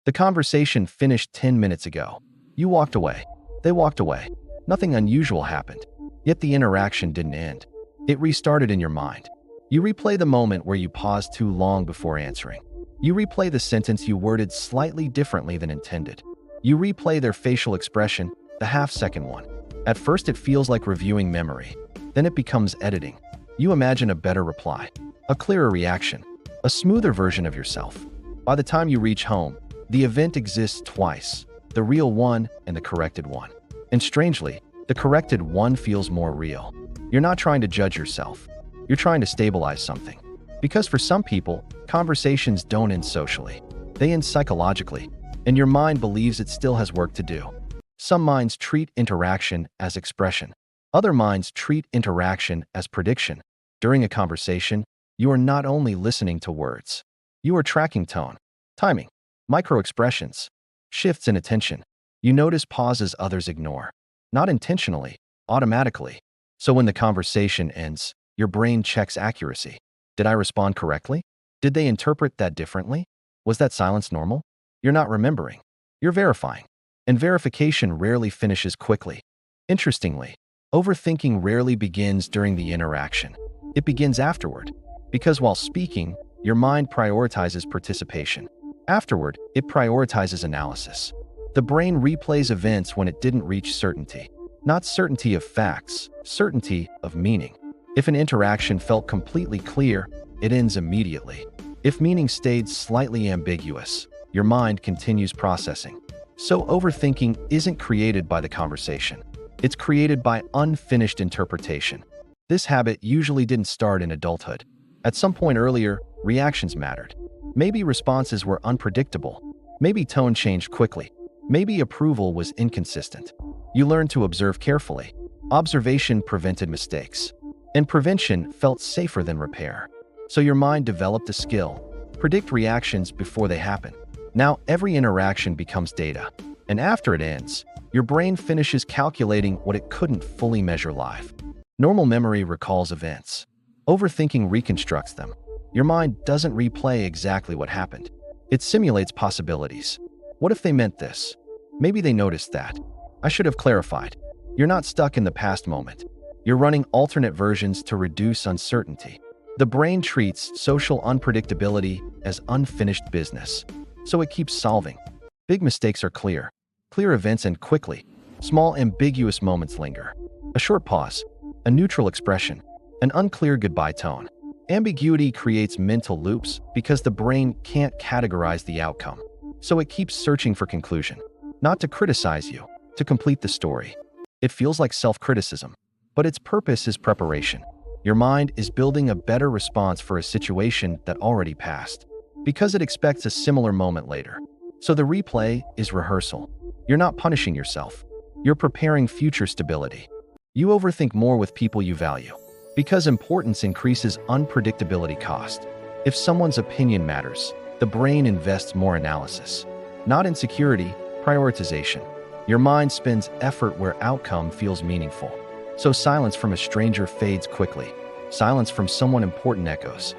The conversation finished 10 minutes ago. You walked away. They walked away. Nothing unusual happened. Yet the interaction didn't end. It restarted in your mind. You replay the moment where you paused too long before answering. You replay the sentence you worded slightly differently than intended. You replay their facial expression, the half-second one. At first it feels like reviewing memory. Then it becomes editing. You imagine a better reply, a clearer reaction, a smoother version of yourself. By the time you reach home, the event exists twice, the real one and the corrected one. And strangely, the corrected one feels more real. You're not trying to judge yourself. You're trying to stabilize something. Because for some people, conversations don't end socially. They end psychologically, and your mind believes it still has work to do. Some minds treat interaction as expression. Other minds treat interaction as prediction. During a conversation, you are not only listening to words. You are tracking tone, timing, micro-expressions, shifts in attention. You notice pauses others ignore. Not intentionally, automatically. So when the conversation ends, your brain checks accuracy. Did I respond correctly? Did they interpret that differently? Was that silence normal? You're not remembering. You're verifying. And verification rarely finishes quickly. Interestingly, overthinking rarely begins during the interaction. It begins afterward. Because while speaking, your mind prioritizes participation. Afterward, it prioritizes analysis. The brain replays events when it didn't reach certainty. Not certainty of facts, certainty of meaning. If an interaction felt completely clear, it ends immediately. If meaning stayed slightly ambiguous, your mind continues processing. So overthinking isn't created by the conversation. It's created by unfinished interpretation. This habit usually didn't start in adulthood. At some point earlier, reactions mattered. Maybe responses were unpredictable. Maybe tone changed quickly. Maybe approval was inconsistent. You learned to observe carefully. Observation prevented mistakes. And prevention felt safer than repair. So your mind developed a skill: predict reactions before they happen. Now every interaction becomes data. And after it ends, your brain finishes calculating what it couldn't fully measure live. Normal memory recalls events. Overthinking reconstructs them. Your mind doesn't replay exactly what happened. It simulates possibilities. What if they meant this? Maybe they noticed that. I should have clarified. You're not stuck in the past moment. You're running alternate versions to reduce uncertainty. The brain treats social unpredictability as unfinished business, so it keeps solving. Big mistakes are clear. Clear events end quickly. Small ambiguous moments linger. A short pause, a neutral expression, an unclear goodbye tone. Ambiguity creates mental loops because the brain can't categorize the outcome, so it keeps searching for conclusion. Not to criticize you, to complete the story. It feels like self-criticism, but its purpose is preparation. Your mind is building a better response for a situation that already passed, because it expects a similar moment later. So the replay is rehearsal. You're not punishing yourself. You're preparing future stability. You overthink more with people you value, because importance increases unpredictability cost. If someone's opinion matters, the brain invests more analysis. Not insecurity, prioritization. Your mind spends effort where outcome feels meaningful. So silence from a stranger fades quickly. Silence from someone important echoes.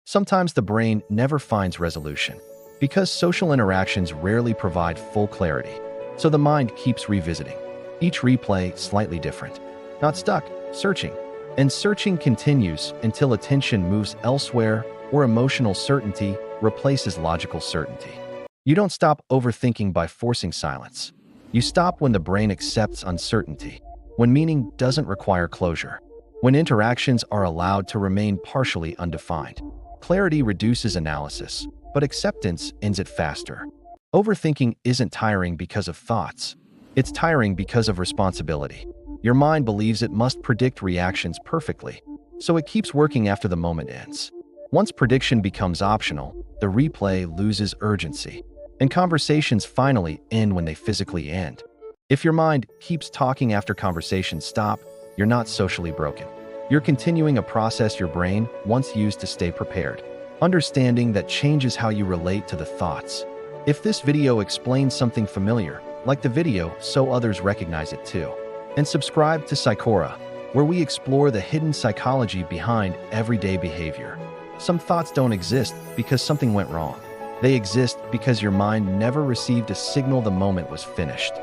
Sometimes the brain never finds resolution, because social interactions rarely provide full clarity. So the mind keeps revisiting. Each replay slightly different. Not stuck, searching. And searching continues until attention moves elsewhere or emotional certainty replaces logical certainty. You don't stop overthinking by forcing silence. You stop when the brain accepts uncertainty, when meaning doesn't require closure, when interactions are allowed to remain partially undefined. Clarity reduces analysis, but acceptance ends it faster. Overthinking isn't tiring because of thoughts. It's tiring because of responsibility. Your mind believes it must predict reactions perfectly, so it keeps working after the moment ends. Once prediction becomes optional, the replay loses urgency, and conversations finally end when they physically end. If your mind keeps talking after conversations stop, you're not socially broken. You're continuing a process your brain once used to stay prepared. Understanding that changes how you relate to the thoughts. If this video explains something familiar, like the video so others recognize it too. And subscribe to Psychora, where we explore the hidden psychology behind everyday behavior. Some thoughts don't exist because something went wrong. They exist because your mind never received a signal the moment was finished.